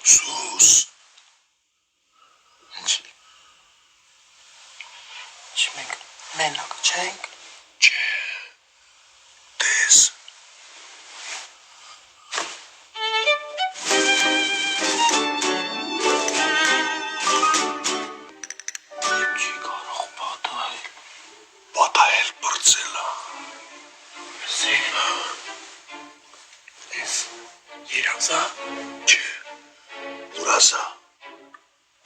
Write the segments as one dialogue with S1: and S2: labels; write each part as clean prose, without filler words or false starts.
S1: Sus.
S2: Չմենք մենակ չենք։
S1: Չէ։ Տես։
S2: Չի կարող պատահել։
S1: Պատահել բրծելա։
S2: Սև։ Ես երազա։
S1: Չէ։ Ուրազա։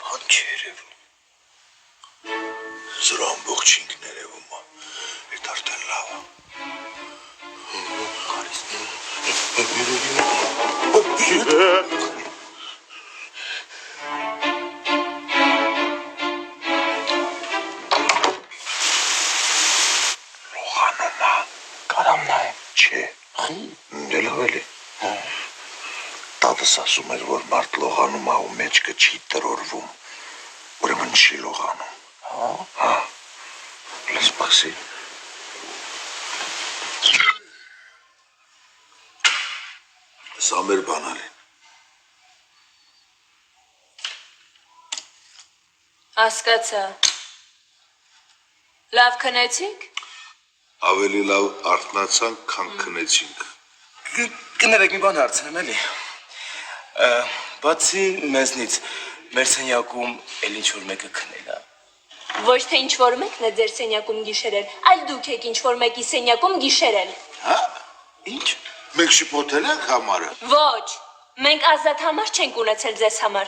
S2: Բան չերևում։
S1: Զրո ամբողջինք ներևում է։ Էդ արդեն լավ է։ Լողանում է։
S2: Կարամ նայեմ։
S1: Չէ։ Դե լավ էլի։ Տատս ասում էր, որ մարդ լողանում է ու մեջքը չի տրորվում։ Ուրեմն չի լողանում։ Հա։ Լսպասի։ Սա մեր բանալին։
S3: Հասկացա։ Լավ քնեցիք։
S1: Ավելի լավ արթնացանք, քան քնեցինք։
S2: Կներեք մի բան հարցնեմ էլի։ Բացի մեզնից մեր սենյակում էլ ինչ-որ մեկը քնել է։
S3: Ոչ թե ինչ-որ մեկն է ձեր սենյակում գիշերել, այլ դուք եք ինչ-որ մեկի սենյակում գիշերել։
S1: Հա? Ինչ? Մենք շփոթել ենք համարը։
S3: Ոչ, մենք ազատ համար չենք ունեցել ձեզ համար։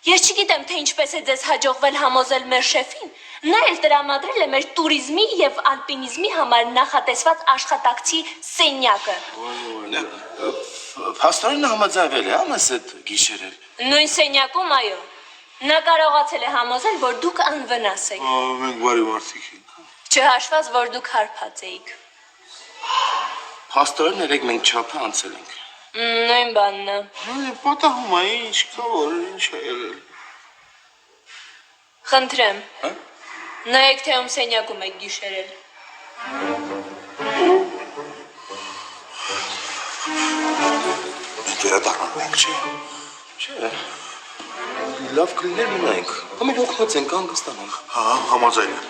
S3: Ես չգիտեմ, թե ինչպես է ձեզ հաջողվել համոզել մեր շեֆին։ Նա էլ տրամադրել է մեր տուրիզմի եւ ալպինիզմի համար նախատեսված աշխատակցի սենյակը։
S2: Փաստորեն համաձայնվել է, ամս այդ գիշերել։
S3: Նույն սենյակում, այո։ Նա կարողացել է համոզել, որ դուք անվնաս եք։
S1: Մենք բարի մարդիկ ենք։
S3: Չհաշված, որ դուք հարբած էիք։
S2: Փաստորեն երեք մենք չափը անցել ենք։
S3: Նույն բանն է։
S1: Պատահում է, ինչ կա, որ ինչ է եղել։
S3: Խնդրեմ։
S2: Հա?
S3: Նայեք, թե ում սենյակում եք գիշերել։
S1: Մենք վերադառնալու ենք, չէ։
S2: Չէ։ Լավ կլիներ մնայինք։ Համել օգնած ենք, հանգստանանք։
S1: Հա, համաձայն եմ,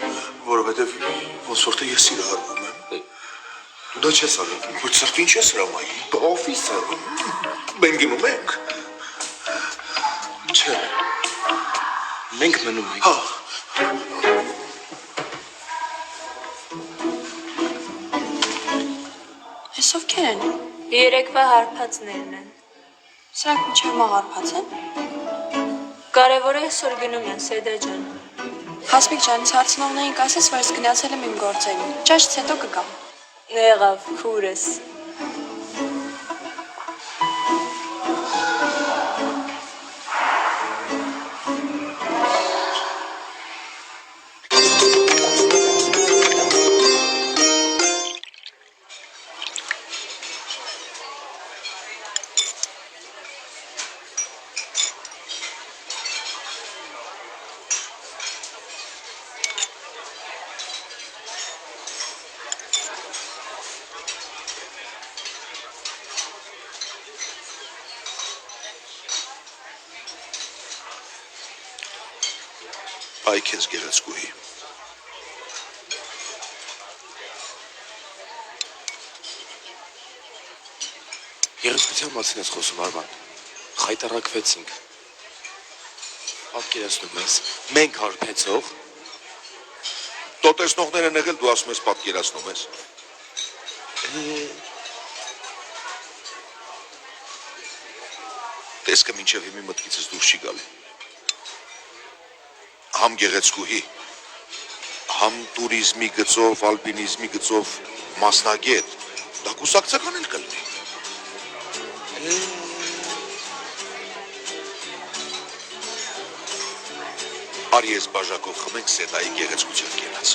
S1: որովհետև ոնց որ թե ես սիրահարվում եմ։ Դու դա չես արել։ Ոչ սրտին չես հրամայի։
S2: Բա օֆիսը։
S1: Մենք գնում ենք։
S2: Չէ։ Մենք մնում ենք։
S1: Հա։
S4: Ես ովքեր են։
S3: Երեկվա հարբածներն են։
S4: Սրանք մինչև մաղարբած են։
S3: Կարևորը այսօր գնում են, Սեդա ջան։
S4: Հասմիկ ջանից հարցնողներին ասես, որ ես գնացել եմ իմ գործերին։ Ճաշից հետո կգամ։
S3: Եղավ, քուրս։
S1: Այ քեզ գեղեցկուհի։
S2: Երեխության մասին ես խոսում, Արման։ Խայտարակվեցինք։ Պատկերացնում ես, մենք հարբեցող։
S1: Տոտեսնողներ են եղել, դու ասում ես պատկերացնում ես։ Տեսքը մինչև հիմի մտքիցս դուրս չի գալի։ Համ գեղեցկուհի, համ տուրիզմի գծով, ալպինիզմի գծով մասնագետ, դա կուսակցական էլ կլինի։ Արի ես բաժակով խմենք Սեդայի գեղեցկության կենաց։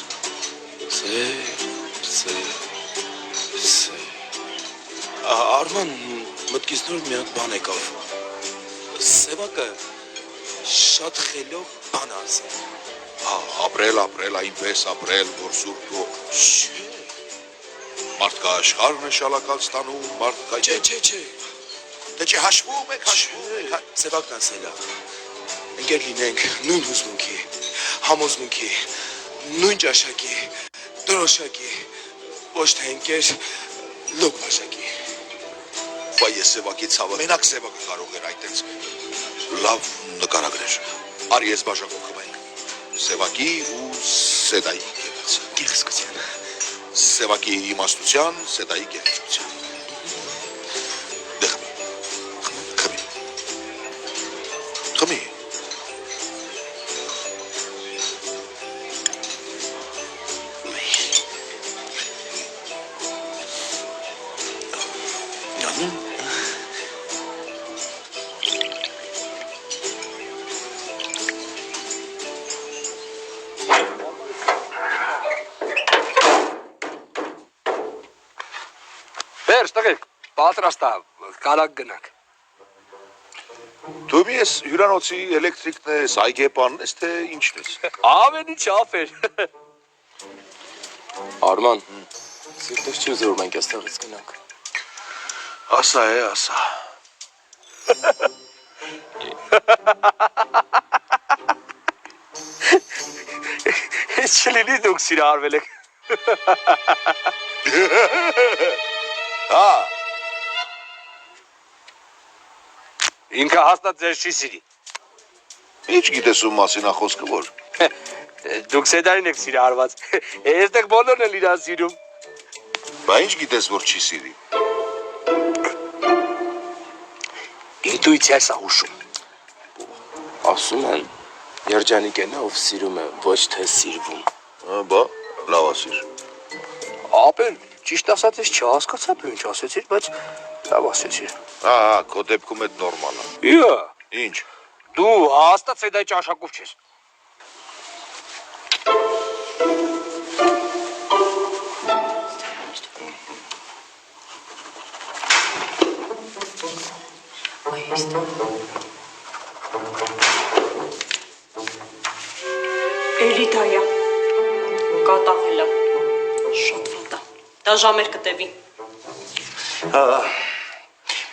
S2: Արման, մտքից նոր մի հատ բան եկավ։ Սևակը շատ խելոք բան ասել։
S1: Ապրել, այնպես ապրել, որ սուրբ ու մարդկա աշխարհն է շալակալ ստանում, մարդկա...
S2: Չէ։
S1: Դե չի հաշվում եք, հաշվում եք։
S2: Սևակն ասել է։ Ընկեր լինենք նույն հուզմունքի, համոզմունքի, նույն ճաշակի, դրոշակի, ոչ թե ընկեր լոկ բաշակի։
S1: Բա ես Սևակի ցավը, մենակ Սևակը կարող էր այդպես լավ նկարագրեր։ Արի ես բաժակով խմենք։ Սևակի ու Սեդայի
S2: Գեղեցկության։
S1: Սևակի իմաստության, Սեդայի գեղեցկության։ Դե խմի։
S5: Բերս, տղեկ, պատրաստ է, կարակ գնանք։
S1: Դու մի ես հյուրանոցի էլեկտրիկն ես, այգեպանն ես, թե ինչն ես։
S5: Ամեն ինչ աֆեր։
S2: Արման, սիրտս չի ուզում մենք այստեղից գնանք։
S1: Ասա է, ասա։
S5: Ես չլինի դուք սիրահարվել եք։
S1: Հա,
S5: Ինքը հաստատ ձեզ չի սիրի։
S1: ինչ գիտես ում մասին ա խոսքը որ։
S5: Դուք Սեդային եք սիրահարված։ Այստեղ բոլորն են իրան սիրում։
S1: Բա ինչ գիտես որ չի սիրի։
S5: Ինտուիցիա է հուշում։
S2: Ասում են, երջանիկ է նա, ով սիրում է, ոչ թե սիրվում։
S1: Բա, լավ ասիր։
S5: Ապեր, ճիշտ ասած ես չհասկացա դու ինչ ասեցիր, բայց լավ ասեցիր։
S1: Ահա, քո դեպքում այդ նորմալ է։
S5: Իա,
S1: Ինչ։
S5: դու հաստատ Սեդայի ճաշակով չես։
S3: Էլի դայա։ Կատաղել է։ Շատ վատ է։ Դա ժամեր կտևի։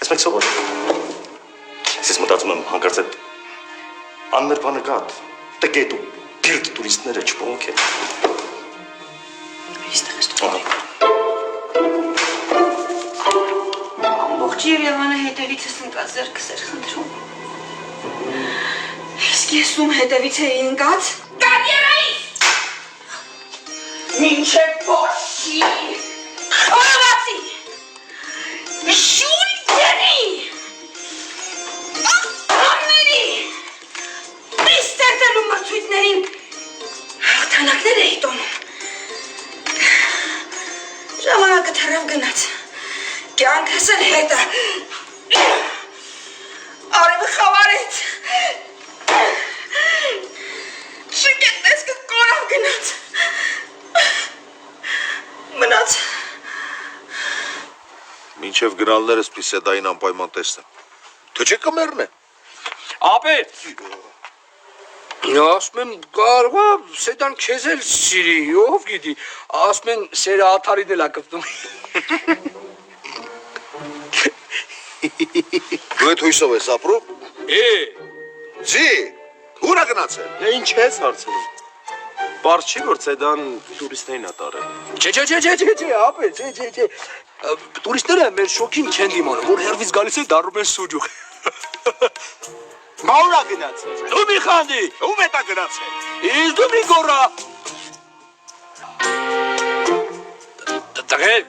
S6: Ես մեկ սովոր։ Ես մտածում եմ հանկարծ այդ աններ բանը կա, տկետ ու բիրտ տուրիստները չփողոք են։
S3: Այստեղ ես դու։ Ամբողջ Երևանը հետևիցս ընկած ձեռքս էր խնդրում։ Իսկ ես ում հետևից էի ընկած։ Կարիերայից։ Մինչև փոշի։ Խորովածի։ Շուլյերի։ Աղբանների։ Պիստերտելու մրցույթներին հաղթանակներ էի տոնում։ Ժամանակը թռավ գնաց։ Կյանքս էլ հետը։ Արևը խավարեց։ Շկետես կորավ գնաց։ Մնաց։
S1: Մինչև գնալներս Սեդային անպայման տեսնեմ։ Թե չէ կմեռն է։
S5: Ապեր, ասում եմ կարող է Սեդան քեզ էլ սիրի, ով գիտի, ասում են սերը աթարին էլ ա կպտում։
S1: Դու այդ հույսով ես ապրում։ Ձի, ուր ա գնացել։
S2: Ինչ ես հարցնում։ Պարզ չի, որ Սեդան տուրիստներին ա տարել։
S5: Չէ, ապեր, չէ։ Տուրիստները մեր շոքին չեն դիմանում, որ հերվից գալիս է դառնում են սուջուխ։
S2: Բա ուր ա գնացել։
S5: Դու մի խանդի,
S1: Ում է դա գնացել։
S5: իսկ դու մի գորա։ Տղեկ,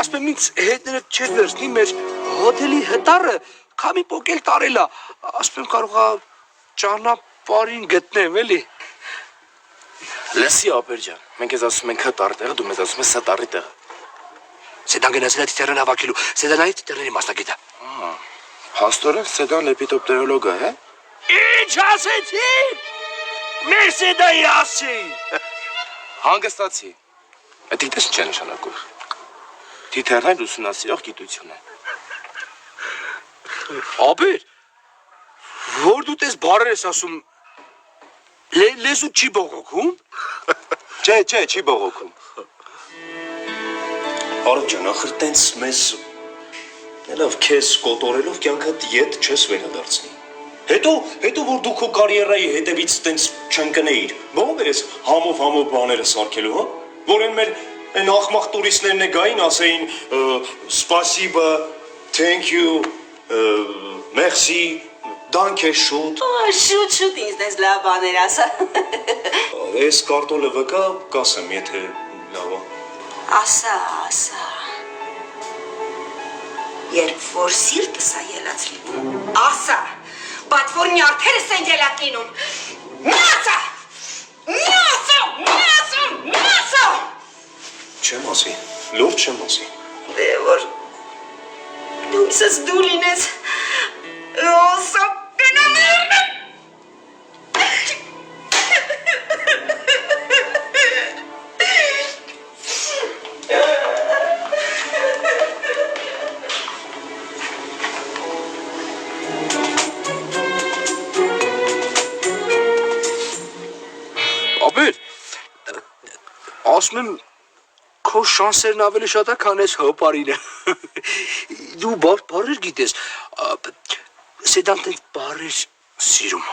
S5: ասում եմ ինձ հետները չեր վերցնի մեր հոթելի հտարը, քամի պոկել տարել է, ասում եմ կարող է ճանապարհին գտնեմ, էլի։
S2: Լսի ապեր ջան, մենք ես ասում ենք հտար տեղը, դու մեզ ասում ես սատարի տեղը։
S5: Սեդան գնացել է թիթեռն հավաքելու, Սեդանայի թիթեռների մասնագետ է։
S2: Հաստորեն Սեդան լեպիտոպտերոլոգ է, հե։
S5: Ինչ ասեցի։ Մեր Սեդայի ասի։
S2: Հանգստացի։ Այդ դիտես ինչ է նշանակում։ Թիթեռներ ուսումնասիրող գիտություն է։
S5: Ապեր, որ դու տես բարեր ես ասում, լեզու չի բողոքում։
S2: Չէ, չի բողոքում։
S6: Արոն ջան, ախր տենց մեզ Լավ, քեզ կոտորելով կյանքդ ետ չես վերադարձնի։ Հետո որ դու քո կարիերայի հետևից տենց չընկնեիր, ո՞վ ես համով բաները սարքելու, հա? Որ մեր այն ախմախ տուրիստներն գային, ասեին «Spasibo», «Thank you», «Merci», «Danke schön»։
S7: Շուտ ինձ դες լավ բաներ ասա։
S6: Այս կարտոլը վկա կասեմ, եթե լավ է։
S7: Ասա։ Երբ որ սիրտս է ելած լինում, ասա, բայց որ նյարդերս են ելած լինում, ասա։
S6: Չեմ ասի, լուրջ չեմ ասի։
S7: Դե որ դուսս դու լինես, ասա կնամերն։
S5: Ապեր, ասում եմ, քո շանսերն ավելի շատ է, քան այս հոպարինը։ Դու բարեր գիտես, Սեդան տենց բարեր սիրում։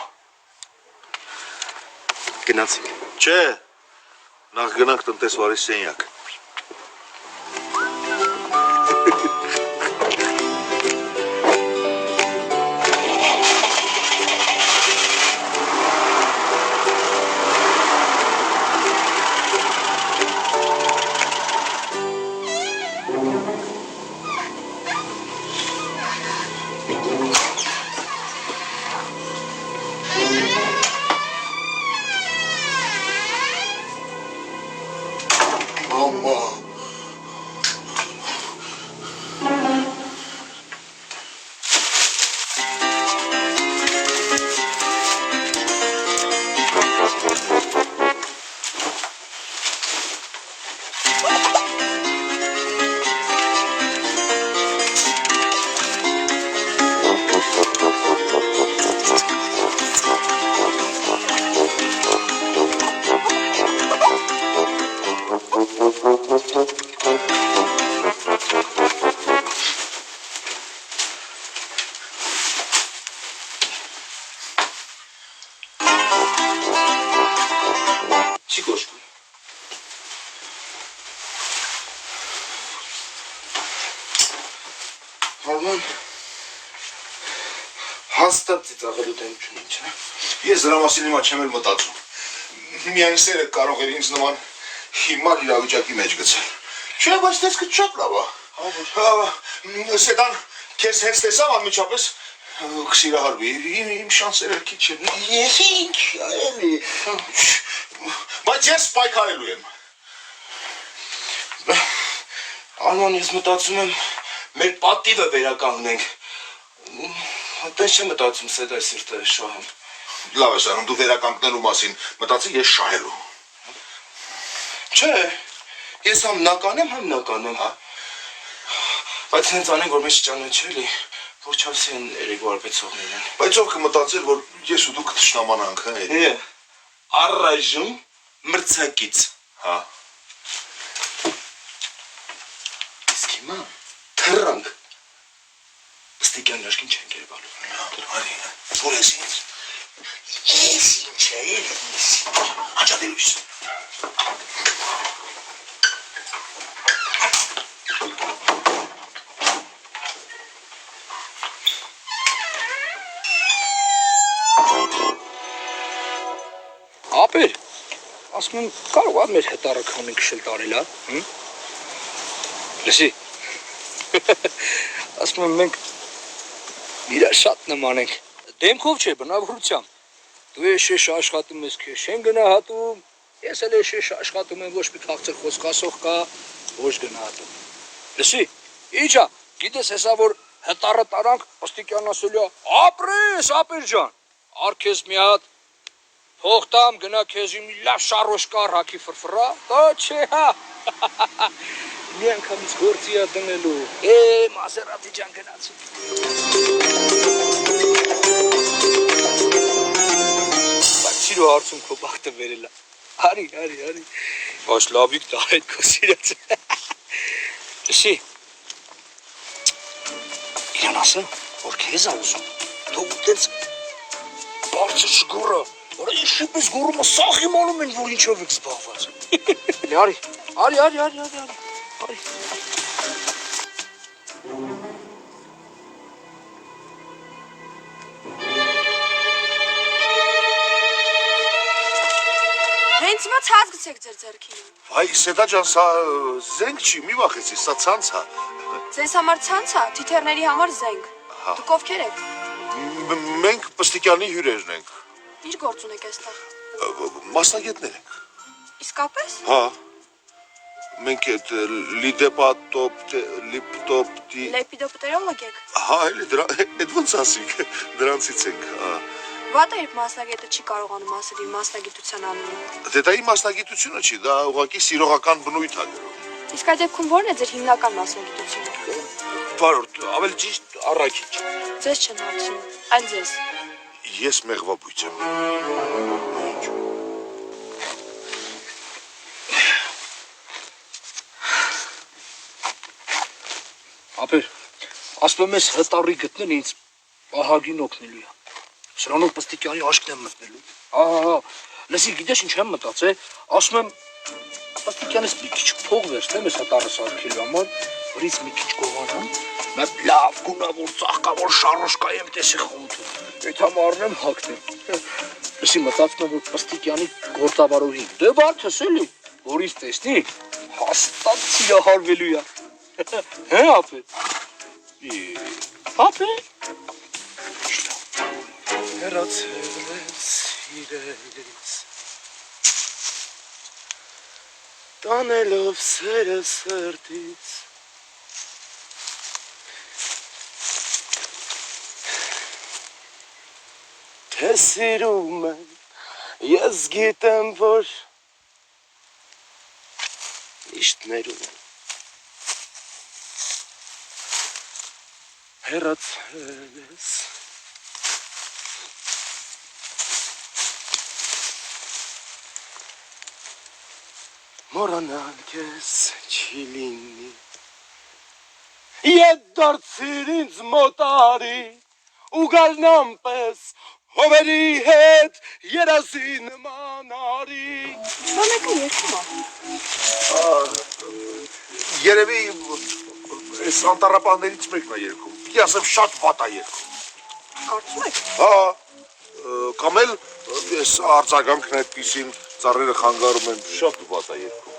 S2: Գնացինք։
S1: Չէ, նախ գնանք տնտեսվարի սենյակ։ Մամա։
S2: Չի կոշկում։ Արման, հաստատ ծիծաղելու դեմ չունի, չէ՞։
S1: Ես դրա մասին հիմա չեմ էլ մտածում։ Միայն սերը կարող էր ինձ նման հիմար իրավիճակի մեջ գցել։ Չէ, բայց տեսքը շատ լավ է։ Սեդան քեզ հենց տեսավ անմիջապես կսիրահարվի։ Իմ շանսերը քիչ են։ Ես ինչ էլի։ Բայց ես պայքարելու եմ։
S2: Արման, ես մտածում եմ, մեր պատիվը վերականգնենք։ Այդպես չեմ մտածում Սեդայ սիրտը շահեմ։
S1: Լավ ես անում, դու վերականգնելու մասին մտածի, ես շահելու։
S2: Չէ, ես համ նական եմ, հա։ Բայց հենց անենք, որ մեզ չճանաչելի, որ չավսի են երեգու արպեցողներ են։
S1: Բայց ով կմտածեր, որ ես ու դու կթշնամանանք, հա։
S2: Առայժմ մրցակից։
S1: Հա։
S2: Իսկ հիմա թռանք։ Ստիկյան լաշկին չենք երբալու։
S1: Արի, որ ես ինձ։ Ես ինչ է, հաջադելույս։
S5: Ապեր, ասում եմ, կարող է մեր հետառը քամին քշել տարել, հա։ Լսի։ Ասում եմ, մենք իրար շատ նման ենք։ Դեմքով չէ, բնավորությամբ։ Դու ես աշխատում ես, քեզ չեն գնահատում, ես էլ ես աշխատում եմ, ոչ մի քաղցր խոսք ասող կա, ոչ գնահատում։ Լսի, իջա, գիտես հեսա որ հետառը տարանք, Պստիկյանն ասելու է, ապրես, ապեր ջան, արքես մի հատ Փող տամ գնա քեզ մի լավ շարոշկա ռակի ֆրֆրա, դա չէ հա։ Մի անգամից գործի է դնելու։ Մասերատի ջան գնացի։ Բայց սիրո հարցում քո բախտը վերել է։ Արի։ Ոչ լավիկ դա այդ քո սիրած։ Լսի։ Իրան ասա, որ քեզ ա ուզում։ Թող ուտենց բարձր շգորը, որ ինչի պես գորումը սաղ իմանում են, որ ինչով եք զբաղված։ Արի։
S4: Հենց հիմա ցած գցեք ձեր ձեռքին։
S1: Այ Սեդա ջան, սա զենք չի, մի վախեցի, սա ցանց է։
S4: Ձեզ համար ցանց է, թիթեռների համար զենք։ Դուք ովքեր եք։
S1: Մենք Պստիկյանի հյուրերն ենք։
S4: Ինչ գործ ունեք այստեղ։
S1: Մասնագետներ ենք։
S4: Իսկապես։
S1: Հա։ Մենք այդ լիպտոպտի
S4: Լեպիդոպտերոլոգ եք։
S1: Հա, էլի այդ ոնց ասիկ, դրանցից ենք, հա։
S4: Վատ է, երբ մասնագետը չի կարողանում ասել իր մասնագիտության անունը։
S1: Դե դա իմ մասնագիտությունը չի, դա ուղղակի սիրողական բնույթ է գրում։
S4: Իսկ այդ դեպքում ո՞րն է ձեր հիմնական մասնագիտությունը։
S1: Բարդ, ավելի ճիշտ առաքիչ։
S4: Ձեզ չեն հարցնում, այլ ձեզ։
S1: Ես մեղվաբույծ եմ։
S5: Ապեր, ասում ես հտարի գտնեն ինձ ահագին օգնելու է։ Սրանով Պստիկյանի աշկն եմ մտնելու։ Ահա, լսի, գիտես ինչ եմ մտածել, ասում եմ Պստիկյանից մի քիչ փող վերցնեմ ես հտարը սարքելու համար, որից մի քիչ գողանամ, մեկ լավ գունավոր ծաղկավոր շարոշկայեմ տեսի խոհոթում։ Այդ համար առնեմ հագնեմ։ Լսի, մտածում եմ, որ Պստիկյանի գործավարուհին, դե բարդս էլի, որից տեսնի, հաստատ սիրահարվելու է։ Հե, ապե։
S2: Հեռացել ես իրենց տանելով սերը սրտից Թե սիրում եմ, ես գիտեմ, որ միշտ ներում եմ Հեռացել ես Մորանալ քեզ չի լինի Ետ դարձիր ինձ մոտարի ու գալնամ պես հովերի հետ երազի նման արի
S4: Ինչ-որ մեկը երկում է։
S1: Երևի այս անտառապաններից մեկն է երգում։ Պիտի ասեմ շատ վատ է երգում։
S4: Կարծում եք։
S1: Հա, կամ էլ այս արձագանքն այդպիսին ծառերը խանգարում են շատ վատ է երգում։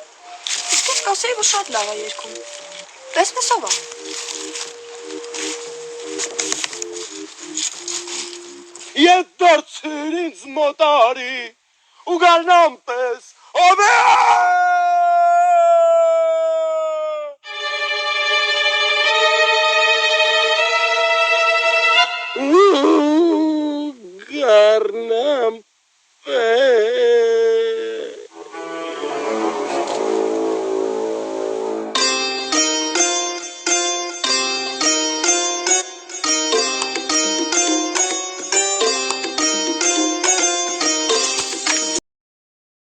S4: Իսկ ես կասեի, որ շատ լավ է երկում։ Տեսնես ով է։
S2: Ետ դարձիր ինձ մոտարի ու գալնամ պես հովե Garn